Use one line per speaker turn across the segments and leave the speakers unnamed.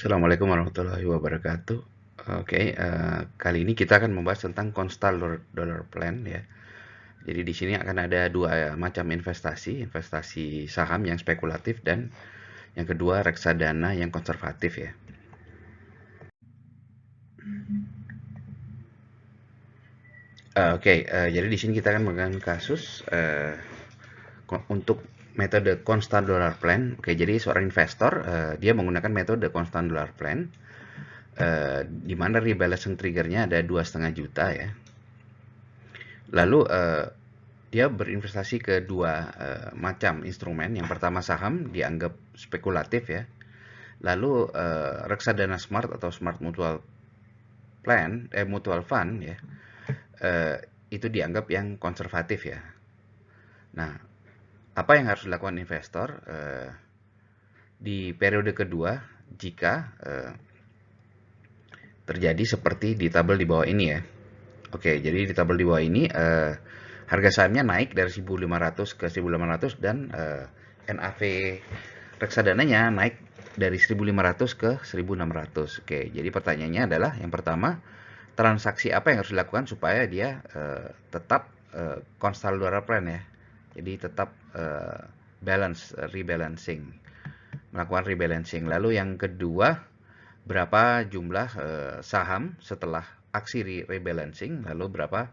Assalamualaikum warahmatullahi wabarakatuh. Oke, kali ini kita akan membahas tentang constant dollar plan ya. Jadi di sini akan ada dua macam investasi, investasi saham yang spekulatif dan yang kedua reksadana yang konservatif ya. Oke, jadi di sini kita akan menggunakan kasus untuk metode constant dollar plan. Oke, jadi seorang investor dia menggunakan metode constant dollar plan, di mana rebalancing triggernya ada 2,5 juta ya. Lalu dia berinvestasi ke dua macam instrumen. Yang pertama saham dianggap spekulatif ya. Lalu reksadana smart atau smart mutual fund ya, itu dianggap yang konservatif ya. Nah, apa yang harus dilakukan investor di periode kedua jika terjadi seperti di tabel di bawah ini ya. Oke, jadi di tabel di bawah ini harga sahamnya naik dari 1.500 ke 1.800 dan NAV reksadananya naik dari 1.500 ke 1.600. Oke, jadi pertanyaannya adalah yang pertama, transaksi apa yang harus dilakukan supaya dia tetap constant dollar plan ya. Jadi tetap rebalancing, melakukan rebalancing. Lalu yang kedua, berapa jumlah saham setelah aksi rebalancing, lalu berapa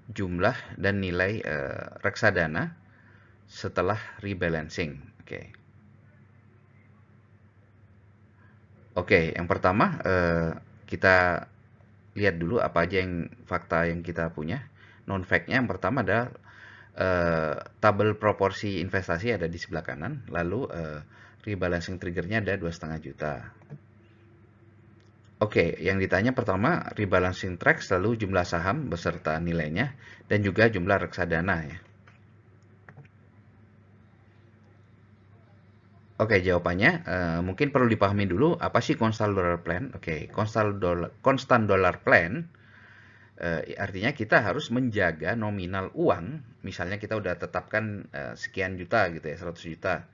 jumlah dan nilai reksadana setelah rebalancing. Oke, yang pertama kita lihat dulu apa aja yang fakta yang kita punya. Non factnya yang pertama adalah tabel proporsi investasi ada di sebelah kanan, lalu rebalancing triggernya ada 2,5 juta. Oke, yang ditanya pertama rebalancing tracks, lalu jumlah saham beserta nilainya, dan juga jumlah reksadana ya. Oke, jawabannya mungkin perlu dipahami dulu apa sih constant dollar plan. Oke, constant dollar plan artinya kita harus menjaga nominal uang. Misalnya kita udah tetapkan sekian juta gitu ya, 100 juta.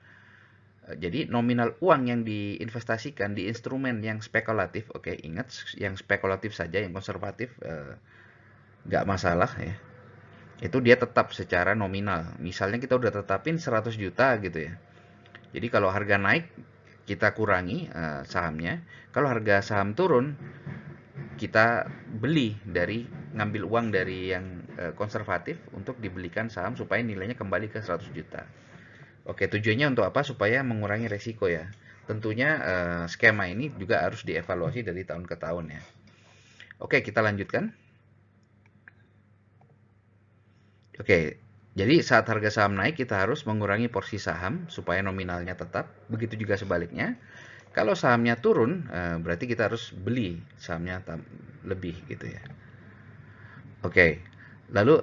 Jadi nominal uang yang diinvestasikan di instrumen yang spekulatif, oke, ingat yang spekulatif saja, yang konservatif nggak masalah ya. Itu dia tetap secara nominal. Misalnya kita udah tetapin 100 juta gitu ya. Jadi kalau harga naik kita kurangi sahamnya. Kalau harga saham turun kita beli dari ngambil uang dari yang konservatif untuk dibelikan saham supaya nilainya kembali ke 100 juta. Oke, tujuannya untuk apa? Supaya mengurangi resiko ya. Tentunya skema ini juga harus dievaluasi dari tahun ke tahun ya. Oke, kita lanjutkan. Oke, jadi saat harga saham naik kita harus mengurangi porsi saham supaya nominalnya tetap. Begitu juga sebaliknya. Kalau sahamnya turun, berarti kita harus beli sahamnya lebih gitu ya. Oke, lalu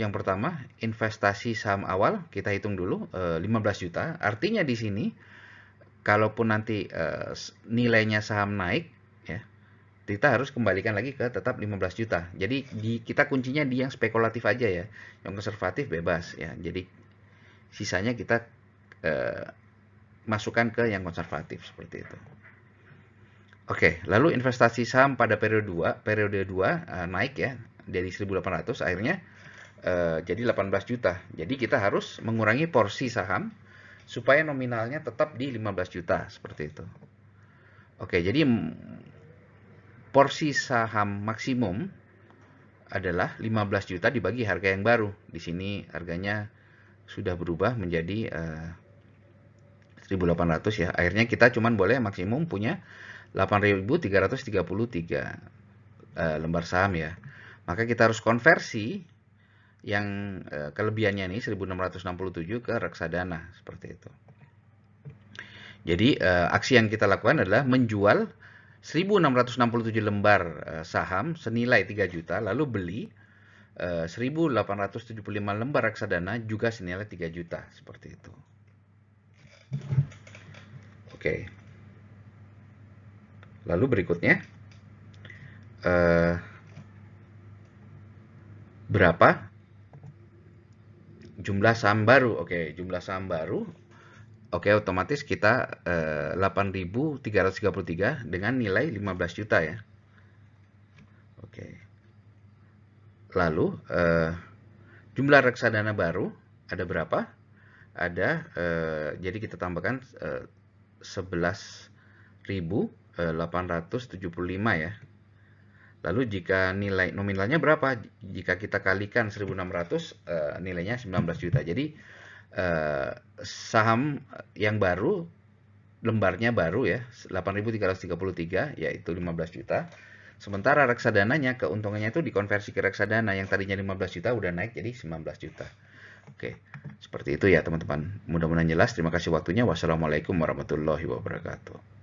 yang pertama investasi saham awal kita hitung dulu 15 juta. Artinya di sini kalaupun nanti nilainya saham naik ya, kita harus kembalikan lagi ke tetap 15 juta. Jadi kita kuncinya di yang spekulatif aja ya. Yang konservatif bebas ya. Jadi sisanya kita masukkan ke yang konservatif seperti itu. Oke, lalu investasi saham pada periode 2 naik ya dari 1.800 akhirnya jadi 18 juta. Jadi kita harus mengurangi porsi saham supaya nominalnya tetap di 15 juta seperti itu. Oke, jadi porsi saham maksimum adalah 15 juta dibagi harga yang baru. Di sini harganya sudah berubah menjadi 1.800 ya. Akhirnya kita cuman boleh maksimum punya 8.333 lembar saham ya. Maka kita harus konversi yang kelebihannya ini 1.667 ke reksadana seperti itu. Jadi aksi yang kita lakukan adalah menjual 1.667 lembar saham senilai 3 juta, lalu beli 1.875 lembar reksadana juga senilai 3 juta seperti itu. Oke. Lalu berikutnya berapa jumlah saham baru? Oke, jumlah saham baru. Oke, otomatis kita 8.333 dengan nilai 15 juta ya. Oke. Lalu jumlah reksadana baru ada berapa? Ada jadi kita tambahkan 11.875 ya. Lalu jika nilai nominalnya berapa? Jika kita kalikan 1.600 nilainya 19 juta. Jadi saham yang baru, lembarnya baru ya, 8.333 yaitu 15 juta. Sementara reksadananya keuntungannya itu dikonversi ke reksadana yang tadinya 15 juta udah naik jadi 19 juta. Oke, seperti itu ya teman-teman. Mudah-mudahan jelas. Terima kasih waktunya. Wassalamualaikum warahmatullahi wabarakatuh.